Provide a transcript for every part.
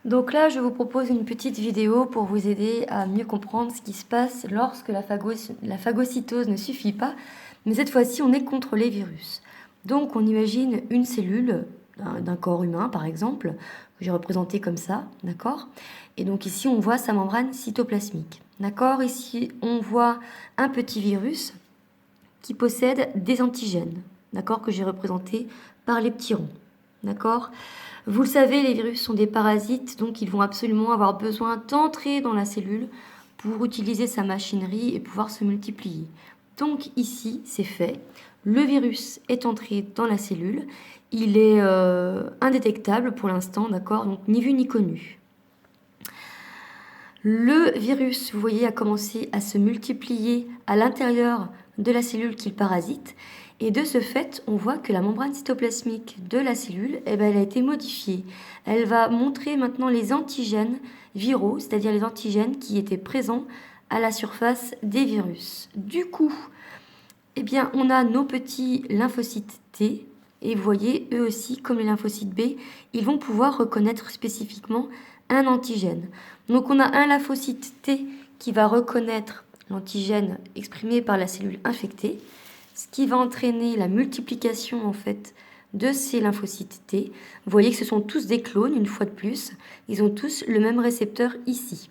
Donc là, je vous propose une petite vidéo pour vous aider à mieux comprendre ce qui se passe lorsque la phagocytose ne suffit pas, mais cette fois-ci, on est contre les virus. Donc, on imagine une cellule d'un corps humain, par exemple, que j'ai représenté comme ça, d'accord? Et donc ici, on voit sa membrane cytoplasmique, d'accord? Ici, on voit un petit virus qui possède des antigènes, d'accord? Que j'ai représenté par les petits ronds, d'accord? Vous le savez, les virus sont des parasites, donc ils vont absolument avoir besoin d'entrer dans la cellule pour utiliser sa machinerie et pouvoir se multiplier. Donc ici, c'est fait. Le virus est entré dans la cellule. Il est indétectable pour l'instant, d'accord? Donc ni vu ni connu. Le virus, vous voyez, a commencé à se multiplier à l'intérieur de la cellule qu'il parasite. Et de ce fait, on voit que la membrane cytoplasmique de la cellule, elle a été modifiée. Elle va montrer maintenant les antigènes viraux, c'est-à-dire les antigènes qui étaient présents à la surface des virus. Du coup, on a nos petits lymphocytes T, et vous voyez, eux aussi, comme les lymphocytes B, ils vont pouvoir reconnaître spécifiquement un antigène. Donc on a un lymphocyte T qui va reconnaître l'antigène exprimé par la cellule infectée, ce qui va entraîner la multiplication en fait de ces lymphocytes T. Vous voyez que ce sont tous des clones, une fois de plus. Ils ont tous le même récepteur ici.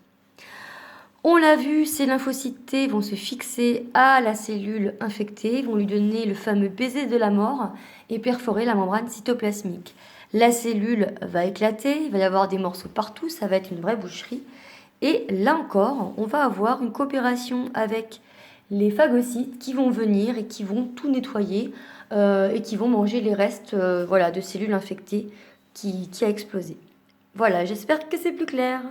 On l'a vu, ces lymphocytes T vont se fixer à la cellule infectée, vont lui donner le fameux baiser de la mort et perforer la membrane cytoplasmique. La cellule va éclater, il va y avoir des morceaux partout, ça va être une vraie boucherie. Et là encore, on va avoir une coopération avec les phagocytes qui vont venir et qui vont tout nettoyer et qui vont manger les restes de cellules infectées qui a explosé. Voilà, j'espère que c'est plus clair.